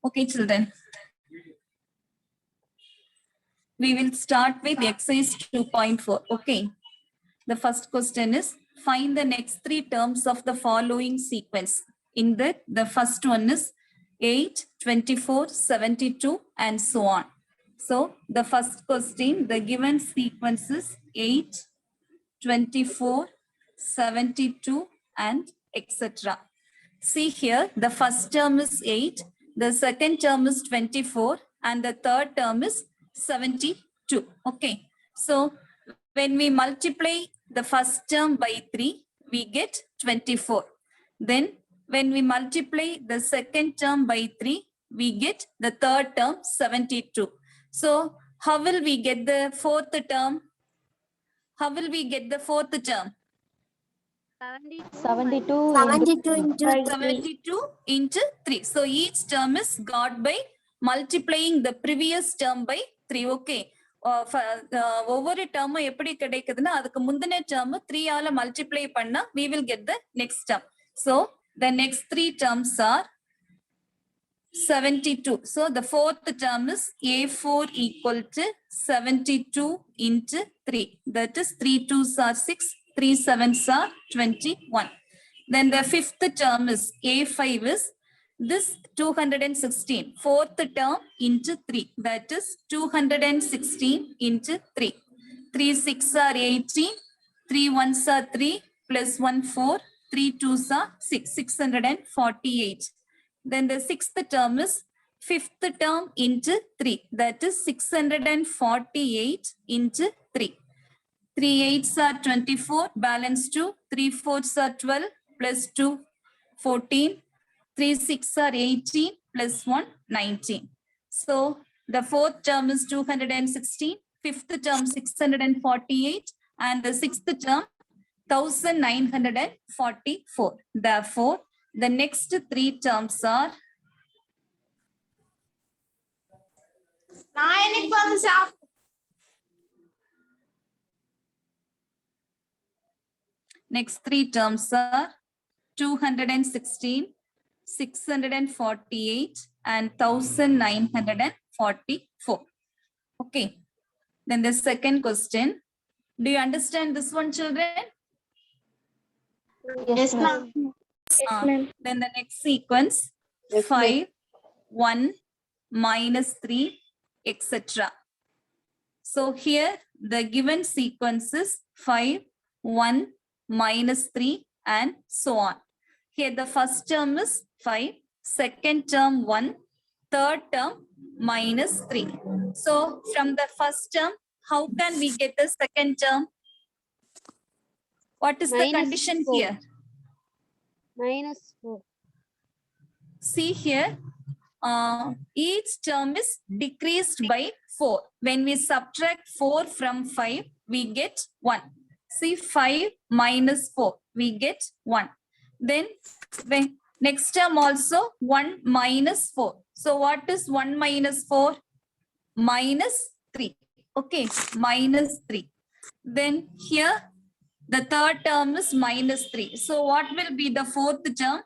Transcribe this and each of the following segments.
Okay, children. We will start with exercise 2.4. Okay. The first question is find the next three terms of the following sequence. In that, the first one is 8, 24, 72, and so on. So the first question, the given sequence is 8, 24, 72, and etc. See here, the first term is 8, the second term is 24, and the third term is 72. Okay. So when we multiply the first term by 3, we get 24. Then when we multiply the second term by 3, we get the third term 72. So how will we get the fourth term? How will we get the fourth term? 72 into 3. So each term is got by multiplying the previous term by 3. Okay. ஒவ்வொரு term எப்படி கிடைக்குதுன்னா அதுக்கு முந்தின term 3 ஆல multiply பண்ணா we will get the next term. So the next three terms are 72. So the fourth term is A4 equal to 72 into 3. That is 3 2s are 6, 3 7s are 21. Then the fifth term is A5 is this 216. Fourth term into 3. That is 216 into 3. 3 6 are 18. 3 1s are 3 plus 1 4. 3 2s are 6. 648. Then the sixth term is fifth term into 3. That is 648 into 3. 3 8s are 24, balance 2. 3 4s are 12, plus 2, 14. 3 6 are 18, plus 1, 19. So the fourth term is 216, fifth term 648, and the sixth term 1944. Therefore, the next three terms are next three terms are 216, 648, and 1944. Okay. Then the second question. Do you understand this one, children? Yes, ma'am. Then the next sequence, 5, 1, minus 3, etc. So here the given sequence is 5, 1, minus 3, and so on. Here the first term is 5, second term 1, third term minus 3. So from the first term, how can we get the second term? What is the condition here? -4. See here, each term is decreased by 4. When we subtract 4 from 5, we get 1. See 5 minus 4, we get 1. Then next term also 1 minus 4. So what is 1 minus 4? Minus 3. Okay, minus 3. Then here the third term is minus 3. So what will be the fourth term?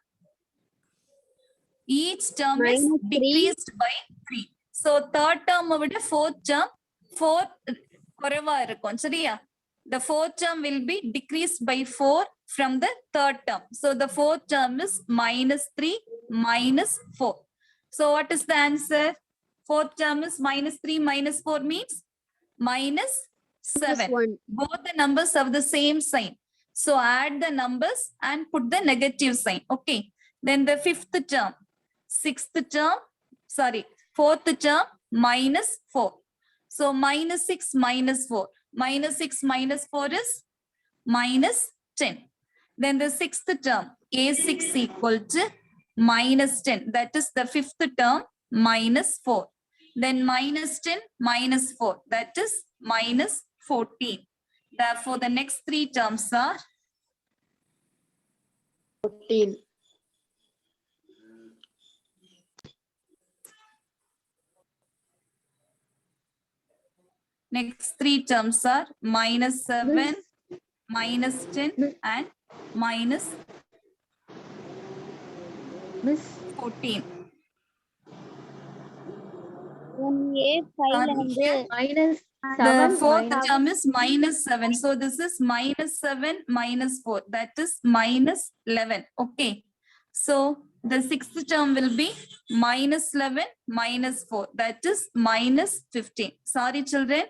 Each term is decreased by 3. So third term விட fourth term 4 குறைவா இருக்கும் சரியா? The fourth term will be decreased by 4 from the third term. So the fourth term is minus 3 minus 4. So what is the answer? Fourth term is minus 3 minus 4 means minus 7. Both the numbers have the same sign. So add the numbers and put the negative sign. Okay. Then the fifth term, sixth term, sorry, fourth term minus 4. So minus 6 minus 4. Minus 6 minus 4 is minus 10. Then the sixth term, A6 equal to minus 10. That is the fifth term minus 4. Then minus 10 minus 4. That is minus 14. Therefore, the next three terms are 14. next three terms are minus 7, minus 10, and minus 14. A5 வந்து minus The 7 fourth minus term is minus 7. So this is minus 7 minus 4. That is minus 11. Okay. So the sixth term will be minus 11 minus 4. That is minus 15. Sorry, children.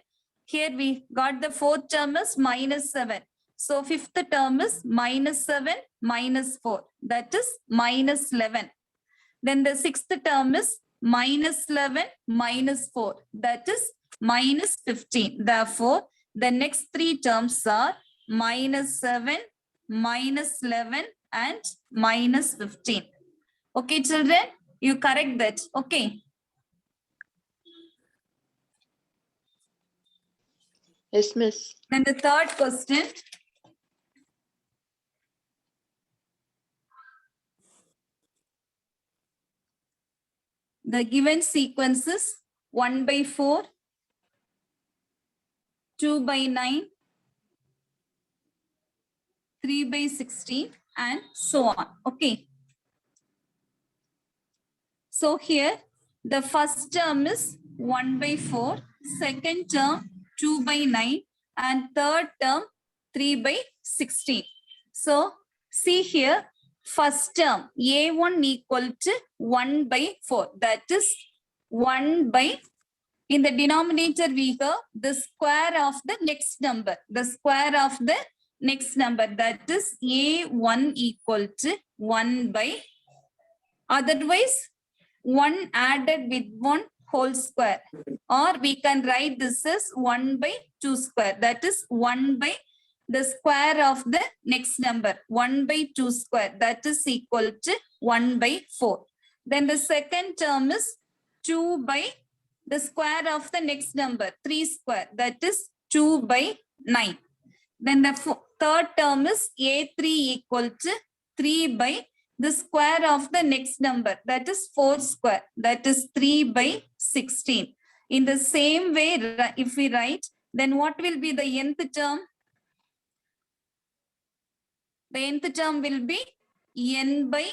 Here we got the fourth term is minus 7. So fifth term is minus 7 minus 4. That is minus 11. Then the sixth term is minus 11 minus 4. That is minus 15. Therefore, the next three terms are minus 7, minus 11, and minus 15. Okay, children, you correct that. Okay. Yes, miss. Then the third question. The given sequence is 1 by 4, 2 by 9, 3 by 16, and so on. Okay. So here, the first term is 1 by 4, second term 2 by 9, and third term 3 by 16. So see here, first term A1 equal to 1 by 4. That is 1 by, in the denominator we have the square of the next number. The square of the next number, that is A1 equal to 1 by, otherwise 1 added with 1 whole square, or we can write this as 1 by 2 square. That is 1 by the square of the next number, 1 by 2 square. That is equal to 1 by 4. Then the second term is 2 by the square of the next number, 3 square. That is 2 by 9. Then the third term is A3 equal to 3 by the square of the next number, that is 4 square, that is 3 by 16. In the same way, if we write, then what will be the nth term? The nth term will be n by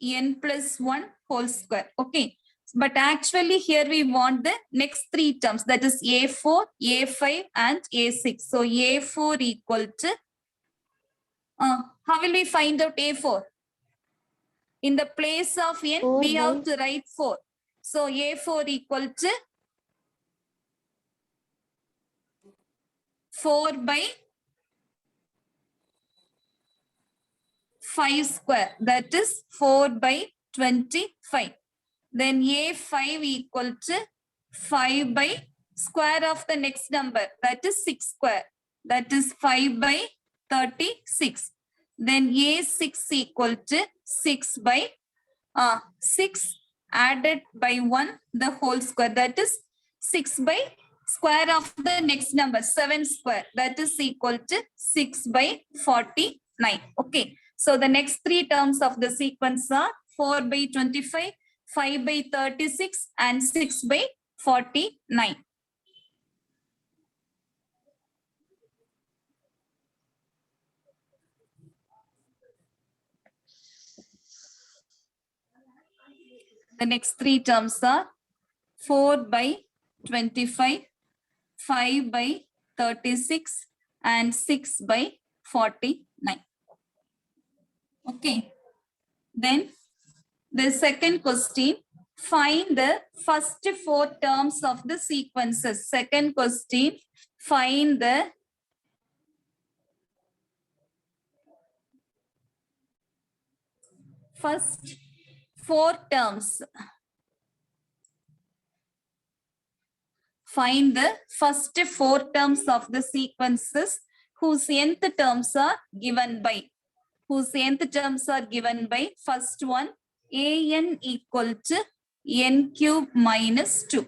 n plus 1 whole square. Okay. But actually here we want the next three terms, that is A4, A5, and A6. So A4 equal to, how will we find out A4? In the place of n, 4 we by- have to write 4. So A4 equal to 4 by 5 square. That is 4 by 25. Then A5 equal to 5 by square of the next number. That is 6 square. That is 5 by 36. Then A6 equal to 6 by 6 added by 1 the whole square, that is 6 by square of the next number, 7 square, that is equal to 6 by 49. Okay, so the next three terms of the sequence are 4 by 25, 5 by 36, and 6 by 49. The next three terms are 4 by 25, 5 by 36, and 6 by 49. Okay. Then the second question, find the first four terms of the sequences. Second question, find the first four terms. Find the first four terms of the sequences whose nth terms are given by. Whose nth terms are given by. First one, an equal to n cube minus 2.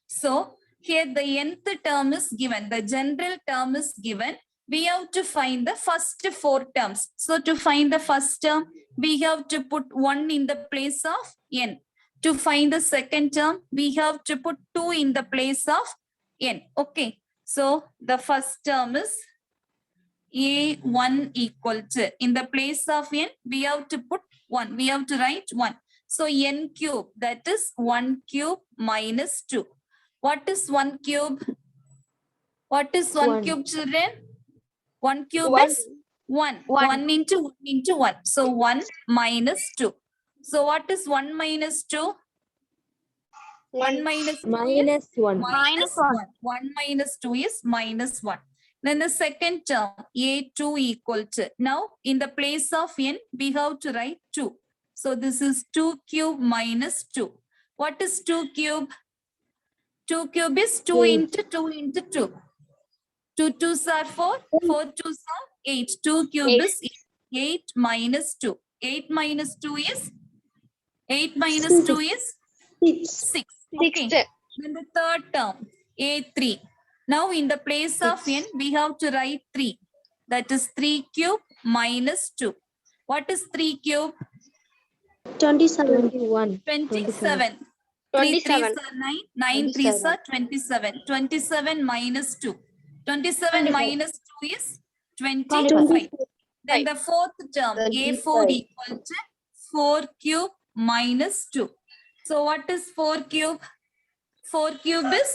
So here the nth term is given. The general term is given. We have to find the first four terms. So to find the first term, we have to put 1 in the place of n. To find the second term, we have to put 2 in the place of n. Okay. So the first term is A1 equal to, in the place of n, we have to put 1. We have to write 1. So n cube, that is 1 cube minus 2. What is 1 cube? What is 1 1. cube, children? 1 cube One. is 1. 1 into 1 into 1. So 1 minus 2. So what is 1 minus 2? 1 minus 2 is Minus 1. minus 1. 1 minus 2 is minus 1. Then the second term, a2 equal to. Now, in the place of n, we have to write 2. So this is 2 cube minus 2. What is 2 cube? 2 cube is 2 Eight. into 2 into 2. 2 2s are 4, 4 2s are 8. 2 cube is 8 minus 2. 8 minus 2 is 8 minus 2 is 6. Okay. Then the third term, a3. Now in the place of n, we have to write 3. That is 3 cube minus 2. What is 3 cube? 21. 27. 3 3s are 9. 9 3s are 27. 27 minus 2. 27 minus 2 is 25. Then the fourth term, a4 equal to 4 cube minus 2. So what is 4 cube? 4 cube is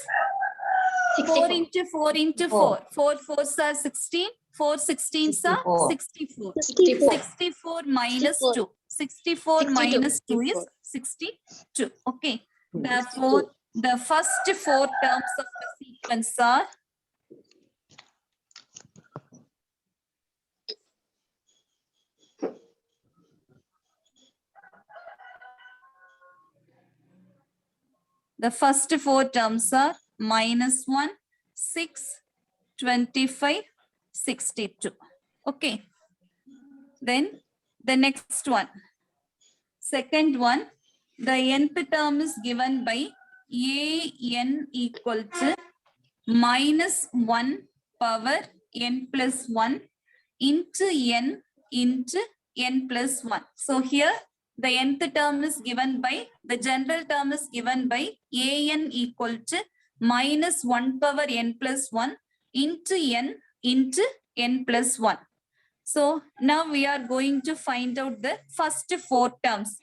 4 into 4 into 4. 4 4s are 16. 4 16s are 64. 64 minus 2. 64 minus 2 is 62. Okay. Therefore, the first 4 terms of the sequence are minus 1, 6, 25, 62. Okay. Then the next one. Second one, the nth term is given by an equal to minus 1 power n plus 1 into n plus 1. So here the nth term is given by, the general term is given by an equal to minus 1 power n plus 1 into n plus 1. So now we are going to find out the first 4 terms.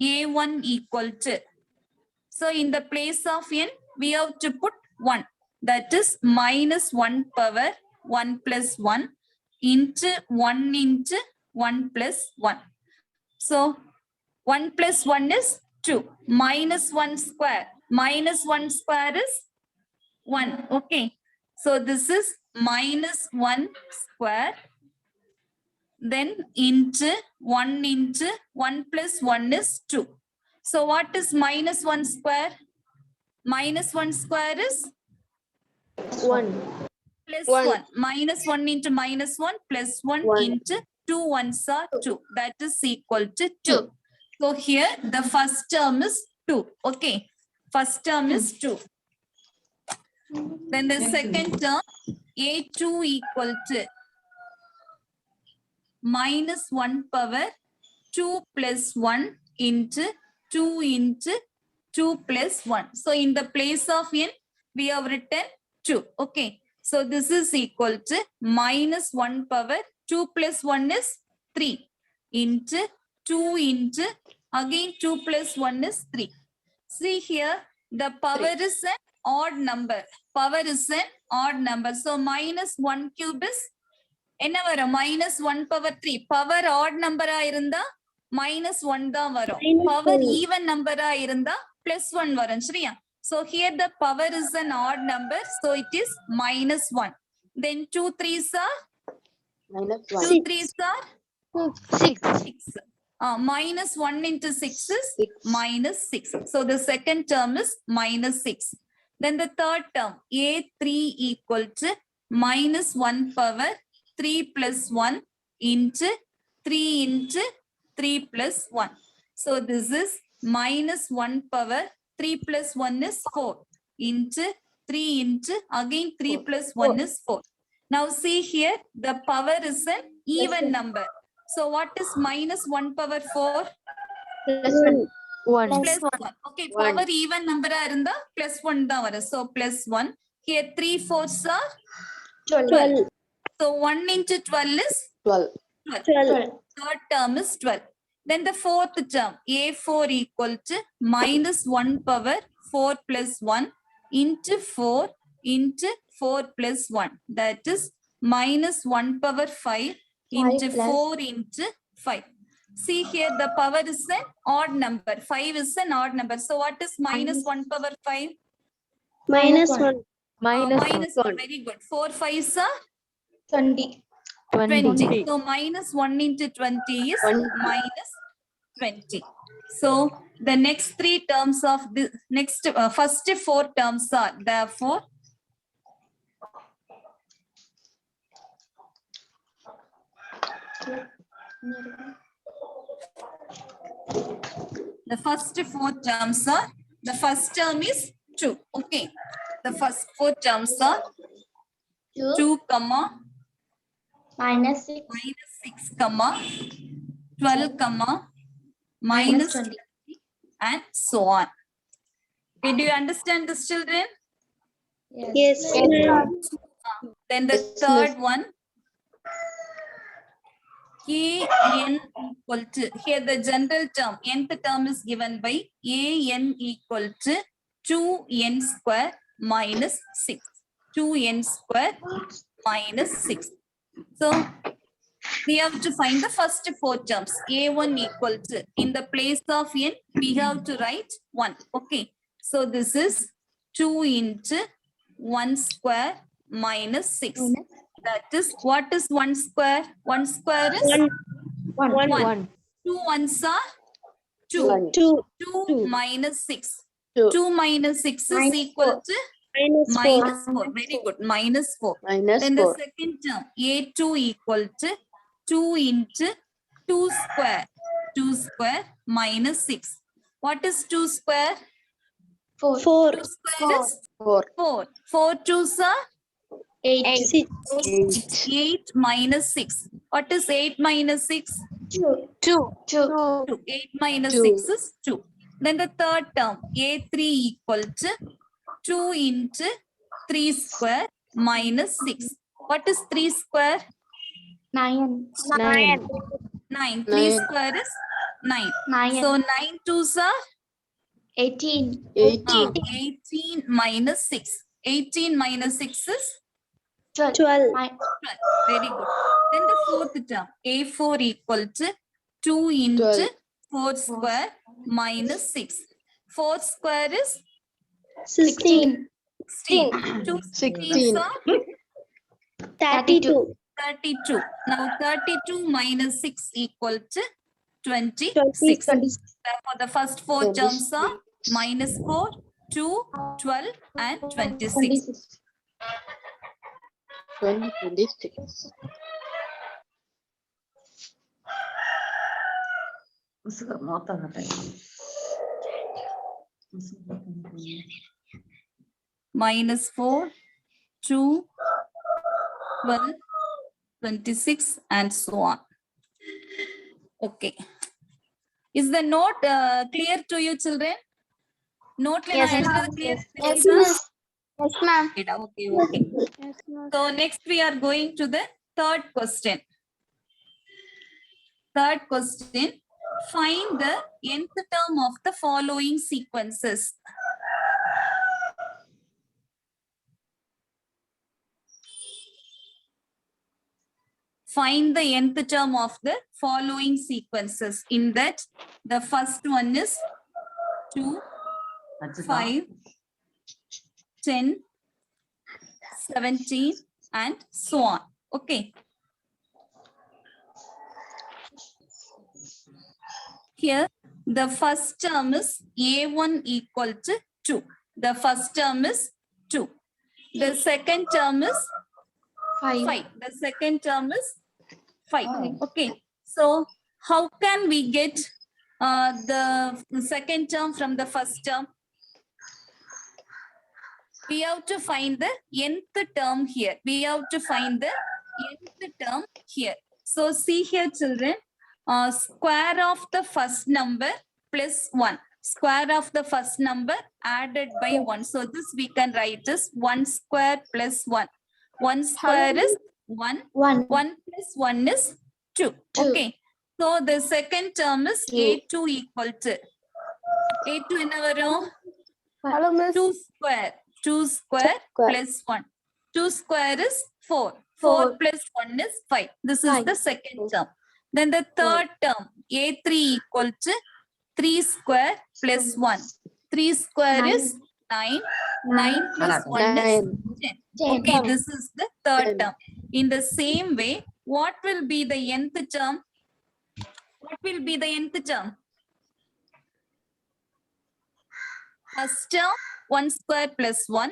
a1 equal to. So in the place of n, we have to put 1. That is minus 1 power 1 plus 1 into 1 plus 1. So 1 plus 1 is 2. Minus 1 square. Minus 1 square is 1. Okay. So this is minus 1 square. Then into 1 plus 1 is 2. So what is minus 1 square? Minus 1 square is 1. plus 1. 1. Minus 1 into minus 1 plus 1 into 2 ones are 2. That is equal to 2. So here the first term is 2. Okay. First term is 2. Then the second term, a2 equal to minus 1 power 2 plus 1 into 2 plus 1. So in the place of n, we have written 2. Okay. So this is equal to minus 1 power 2 plus 1 is 3 into 2 into again 2 plus 1 is 3. See here, the power is an odd number. Power is an odd number. So minus 1 cube is என்ன வரும் minus 1 power 3. Power odd number இருந்தா minus 1 தான் வரும். Power even number இருந்தா plus 1 வரும். சரியா? So here the power is an odd number. So it is minus 1. Then 2 3s are Minus 2 3s are 6. 6. Minus 1 into 6 is 6. minus 6. So the second term is minus 6. Then the third term, a3 equal to minus 1 power 3 plus 1 into 3 plus 1. So this is minus 1 power 3 plus 1 is 4 into 3 into again 3 plus 1 is 4. Now see here, the power is an even number. So what is minus 1 power 4? Plus 1. 1. Plus 1. Okay, One. power even number இருந்தா plus 1 தான் வரும். So plus 1. Here 3 4s are 12. So 1 into 12 is 12. 12. Third term is 12. Then the fourth term, a4 equal to minus 1 power 4 plus 1 into 4 into 4 plus 1. That is minus 1 power 5 into 4 into 5. See here, the power is an odd number. 5 is an odd number. So what is minus 1 power 5? Minus 1. Minus 1. Very good. 4 5s are 20. 20. So minus 1 into 20 is minus 20. So the next three terms of the next first 4 terms are therefore the first 4 terms are, the first term is 2. Okay. The first 4 terms are 2 comma Minus 6. minus 6 comma 12 comma minus 20 and so on. Okay, do you understand this, children? Yes. Then the third one, Kn equal to, here the general term, nth term is given by An equal to 2n square minus 6. 2n square minus 6. So we have to find the first 4 terms. A1 equal to, in the place of n, we have to write 1. Okay. So this is 2 into 1 square minus 6. That is, what is 1 square? 1 square is 1. 2 ones are 2. 2 minus 6. 2 minus 6 is equal to minus 4. Very good. Minus 4. Then the second term, A2 equal to 2 into 2 square. 2 square minus 6. What is 2 square? 4. 2 square is 4. 4 twos are 8. 8 minus 6. What is 8 minus 6? 2. 8 minus 6 is 2. Then the third term, A3 equal to 2 into 3 square minus 6. What is 3 square? 9. 9. 3 square is 9. So 9 twos are 18. 18 minus 6. 18 minus 6 is 12. 12. 12. Very good. Then the fourth term, A4 equal to 2 into 4 square minus 6. 4 square is 16. 16. 2 16 are 32. 32. Now 32 minus 6 equal to 26. 26. Therefore, the first 4 terms are minus 4, 2, 12 and 26. 26. Minus 4, 2, 12, 26 and so on. Okay. Is the note clear to you, children? Note Yes, clear? Yes, ma'am. Okay. So next we are going to the third question. Third question, find the nth term of the following sequences. Find the nth term of the following sequences. In that, the first one is 2, 5, 10, 17, and so on. Okay. Here, the first term is A1 equal to 2. The first term is 2. The second term is 5. The second term is 5. Okay. So, how can we get the second term from the first term? We have to find the nth term here. We have to find the nth term here. So, see here, children. Square of the first number plus 1. Square of the first number added by 1. So, this we can write as 1 square plus 1. 1 square is 1. 1 plus 1 is 2. Okay. So, the second term is A2 equal to. A2 enna varum? 2 square. 2 square Square. plus 1. 2 square is 4. 4 Four. plus 1 is 5. This is Five. the second term. Then the third term, A3 equal to 3 square plus 1. 3 square is 9. 9 plus 1 is 10. Okay, this is the third 10. term. In the same way, what will be the nth term? What will be the nth term? First term, 1 square plus 1.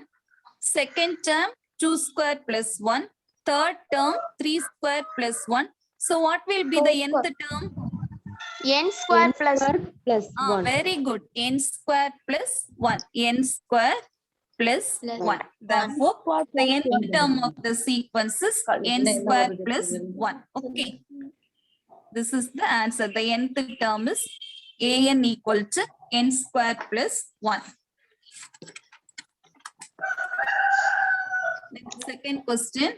Second term, 2 square plus 1. Third term, 3 square plus 1. So what will be the nth term? N square plus plus Ah, 1. very good. N square plus 1. N square plus Plus 1. Therefore, the nth term of the sequence is n square plus 1. Okay. This is the answer. The nth term is an equal to n square plus 1. Then second question.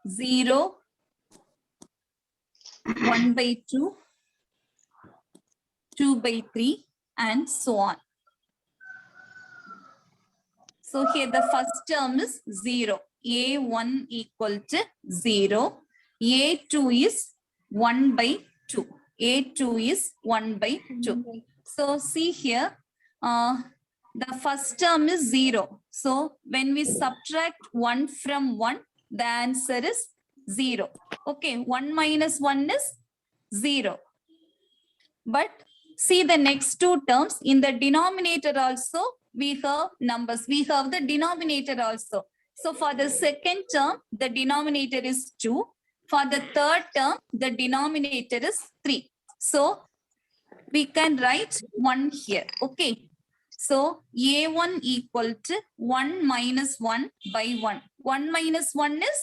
Zero, 1 by 2, 2 by 3, and so on. So here the first term is 0. A1 equal to 0. A2 is 1 by 2. A2 is 1 by 2. So see here, the first term is 0. So when we subtract 1 from 1, the answer is 0. Okay, 1 minus 1 is 0. But see the next two terms. In the denominator also, we have numbers. We have the denominator also. So for the second term, the denominator is 2. For the third term, the denominator is 3. So we can write 1 here. Okay. So A1 equal to 1 minus 1 by 1. 1 minus 1 is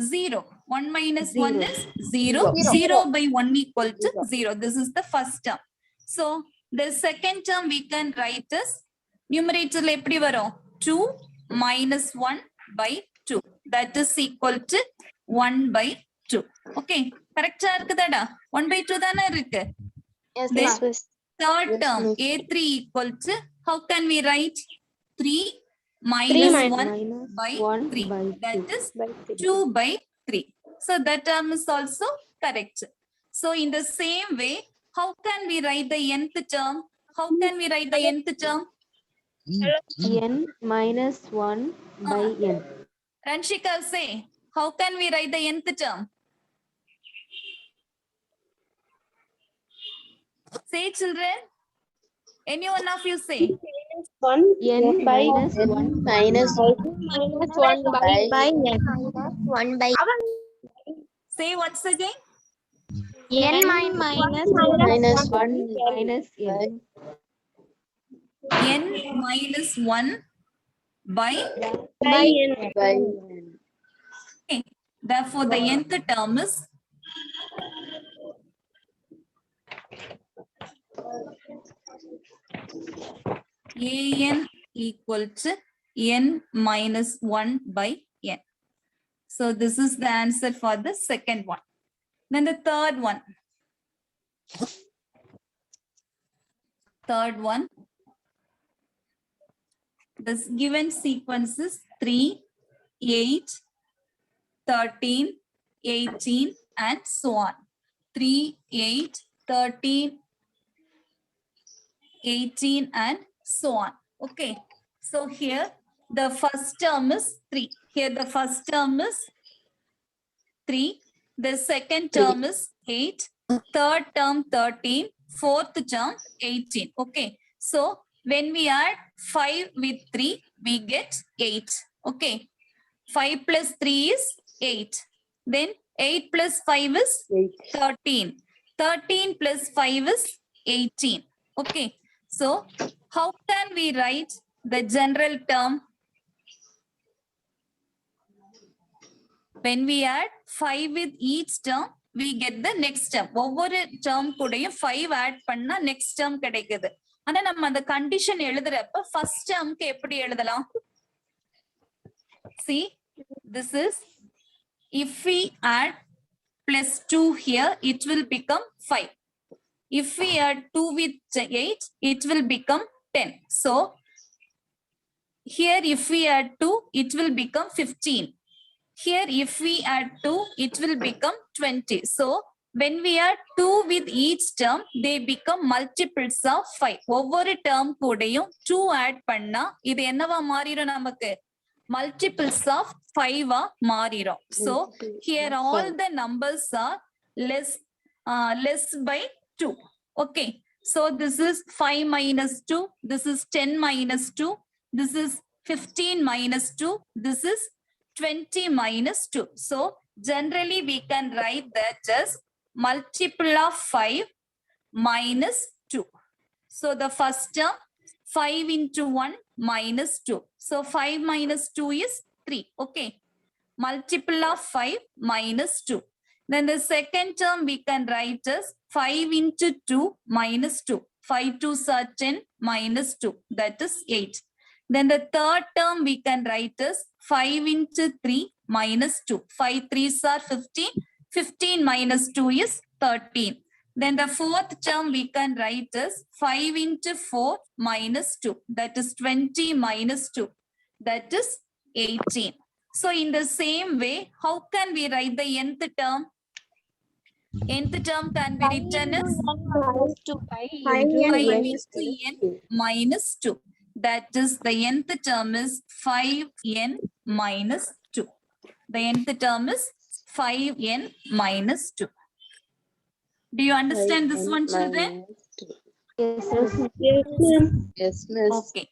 0. 1 minus 1 is 0. 0 by 1 equal to 0. This is the first term. So the second term we can write as numerator எப்படி வரும் 2 minus 1 by 2. That is equal to 1 by 2. Okay. Correct இருக்குதாடா? 1 by 2 தானே இருக்கு? Yes, Then miss. third Yes, term miss. A3 equal to, how can we write? 3 Three minus minus 1 minus by 1 3. by That 2. is 2 by 3. So that term is also correct. So in the same way, how can we write the nth term? How can we write the nth term? N minus 1 by n. Ranshika, say, how can we write the nth term? Say, children. Any one of you say. N minus 1 Minus minus 1 by n. 1 by Say once again. N minus 1 minus n. N minus 1 by by n. by n. Therefore, the nth term is an equal to n minus 1 by n. So this is the answer for the second one. Then the third one. Third one. This given sequence is 3, 8, 13, 18, and so on. 3, 8, 13, 18, and so on. Okay. So here the first term is 3. Here the first term is 3. The second term is 8. Third term 13. Fourth term 18. Okay. So when we add 5 with 3, we get 8. Okay. 5 plus 3 is 8. Then 8 plus 5 is 13. 13 plus 5 is 18. Okay. So how can we write the general term? When we add 5 with each term, we get the next term. ஒவ்வொரு term கூடயும் 5 add பண்ணா next term கிடைக்குது. ஆனா நம்ம அந்த condition எழுதுறப்ப first termக்கு எப்படி எழுதலாம்? See, this is, if we add plus 2 here, it will become 5. If we add 2 with 8, it will become 10. So here if we add 2, it will become 15. Here if we add 2, it will become 20. So when we add 2 with each term, they become multiples of 5. ஒவ்வொரு term கூடயும் 2 add பண்ணா இது என்னவா மாறிடும் நமக்கு? Multiples of 5 மாறிடும். So here all the numbers are less by 2. Okay. So this is 5 minus 2. This is 10 minus 2. This is 15 minus 2. This is 20 minus 2. So generally we can write that as multiple of 5 minus 2. So the first term 5 into 1 minus 2. So 5 minus 2 is 3. Okay. Multiple of 5 minus 2. Then the second term we can write as 5 into 2 minus 2. 5 2s are 10 minus 2. That is 8. Then the third term we can write as 5 into 3 minus 2. 5 3s are 15. 15 minus 2 is 13. Then the fourth term we can write as 5 into 4 minus 2. That is 20 minus 2. That is 18. So in the same way, how can we write the nth term? Nth term can be written as 5 into n minus 2. That is the nth term is 5n minus 2. The nth term is 5n minus 2. Do you understand this one, children? Yes, miss. Okay.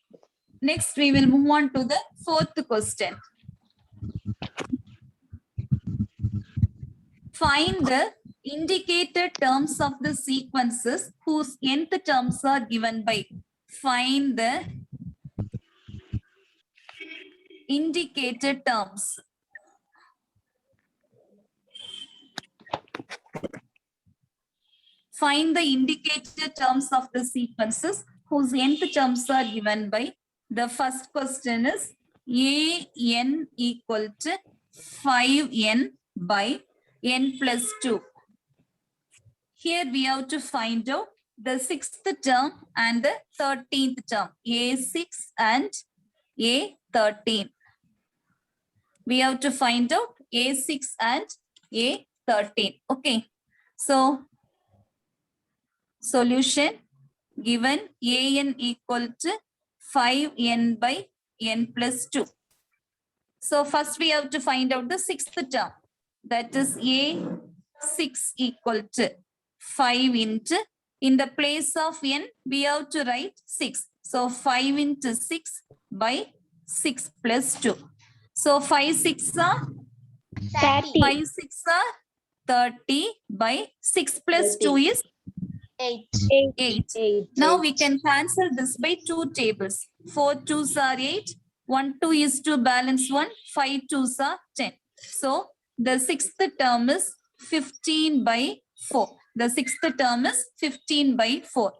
Next, we will move on to the fourth question. Find the indicated terms of the sequences whose nth terms are given by. Find the indicated terms. Find the indicated terms of the sequences whose nth terms are given by. The first question is an equal to 5n by n plus 2. Here we have to find out the 6th term and the 13th term, a6 and a13. We have to find out a6 and a13. Okay. So solution given an equal to 5n by n plus 2. So first we have to find out the 6th term. That is a6 equal to 5 into, in the place of n, we have to write 6. So 5 into 6 by 6 plus 2. So 5 6 are 30. 5 6 are 30 by 6 plus 2 is 8. Now we can cancel this by 2 tables. 4 2s are 8. 1 2 is to balance 1. 5 2s are 10. So the 6th term is 15 by 4. The 6th term is 15 by 4.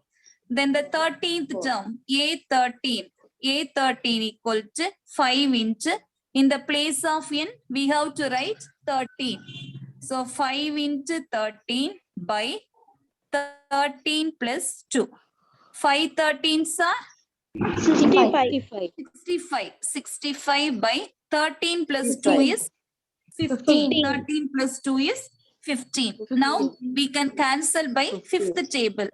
Then the 13th term, a13. A13 equal to 5 into, in the place of n, we have to write 13. So 5 into 13 by 13 plus 2. 5 13s are 65. 65. 65 by 13 plus 2 is 15. 13 plus 2 is 15. Now we can cancel by 5th table.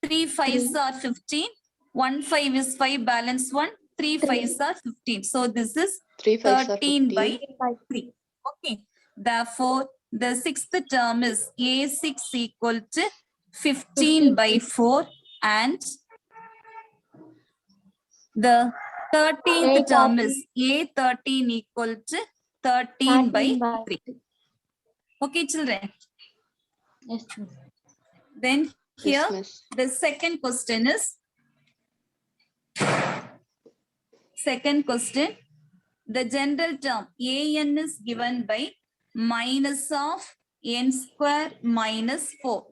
3 5s are 15. 1 5 is 5 balance 1. 3 5s are 15. So this is 3 5s are 13 by 15. 3. Okay. Therefore, the 6th term is a6 equal to 15 by 4 and the 13th term is a13 equal to 13 by 3. Okay, children. Yes, miss. Then here Yes, miss. the second question is, the general term an is given by minus of n square minus 4.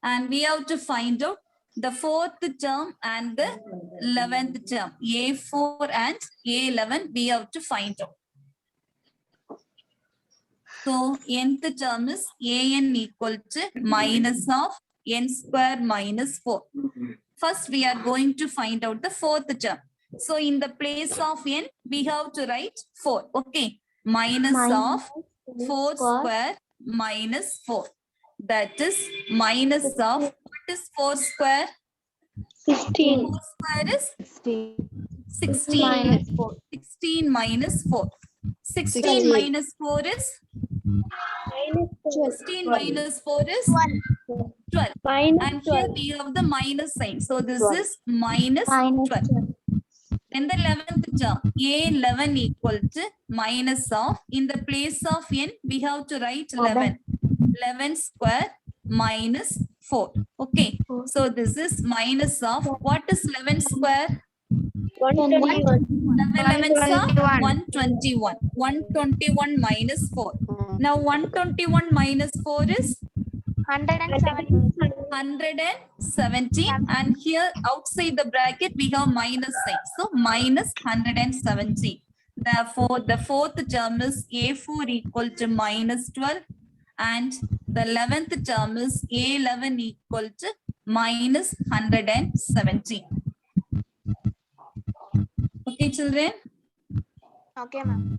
And we have to find out the 4th term and the 11th term, a4 and a11, we have to find out. So nth term is an equal to minus of n square minus 4. First, we are going to find out the fourth term. So in the place of n, we have to write 4. Okay. Minus of 4 square minus 4. That is minus of, what is 4 square? 16. 4 square is 16. Minus 4. 16 minus 4. 16 16. minus 4 is, 16 minus 4 is 12. Minus And here 12. we have the minus sign. So this is minus 12. Then the 11th term, A11 equal to minus of, in the place of n, we have to write 11. 11 square minus 4. Okay. So this is minus of, what is 11 square? 121. 11 121. 121 minus 4. Now 121 minus 4 is 170, and here outside the bracket we have minus sign. So minus 170. Therefore, the fourth term is A4 equal to minus 12, and the 11th term is A11 equal to minus 170. Okay, children. Okay, ma'am.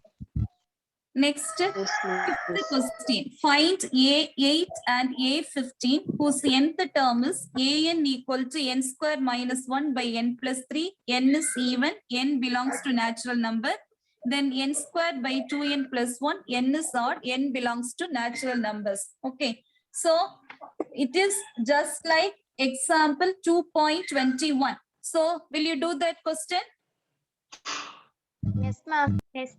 Next. Yes, ma'am. Fifth question. Find A8 and A15 whose nth term is an equal to n square minus 1 by n plus 3. N is even, n belongs to natural number. Then n square by 2n plus 1, n is odd, n belongs to natural numbers. Okay. So it is just like example 2.21. So will you do that question? Yes, ma'am. Yes.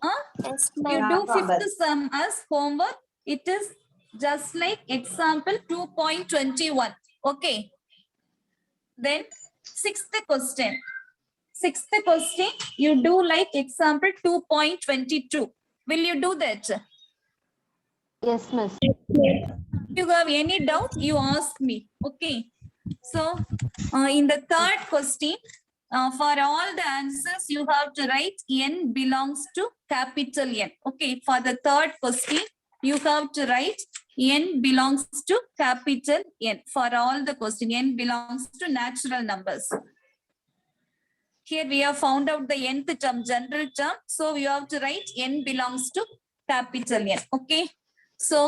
Huh? Yes, You ma'am. do fifth sum as homework. It is just like example 2.21. Okay. Then sixth question. Sixth question, you do like example 2.22. Will you do that? Yes, miss. If you have any doubt, you ask me. Okay. So in the third question, for all the answers, you have to write n belongs to capital N. Okay. For the third question, you have to write n belongs to capital N. For all the question, n belongs to natural numbers. Here we have found out the nth term, general term. So you have to write n belongs to capital N. Okay. So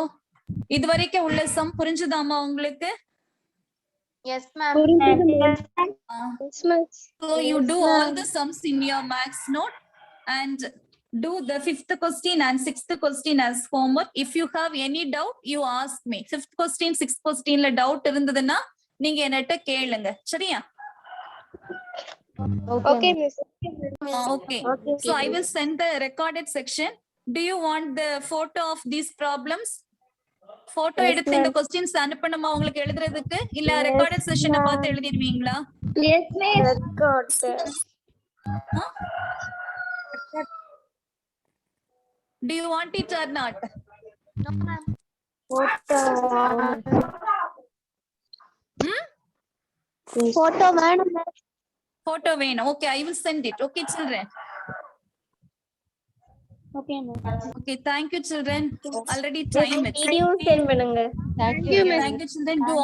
இதுவரைக்கும் உள்ள sum புரிஞ்சுதாமா உங்களுக்கு? Yes, ma'am. Yes, ma'am. So you do all the sums in your maths note and do the fifth question and sixth question as homework. If you have any doubt, you ask me. Fifth question, sixth question la doubt இருந்ததுன்னா நீங்க என்னட்ட கேளுங்க. சரியா? Okay, miss. Okay. So I will send the recorded section. Do you want the photo of these problems? Photo எடுத்து இந்த questions அனுப்பணுமா உங்களுக்கு எழுதுறதுக்கு இல்ல recorded session பார்த்து எழுதிடுவீங்களா? Yes, miss. Record. Huh? Do you want it or not? No, ma'am. Photo வேணும். Photo வேணும். Okay, I will send it. Okay, children. Okay, ma'am. Okay, thank you, children. Already time it. Video send பண்ணுங்க. Thank you. Thank you, children. Do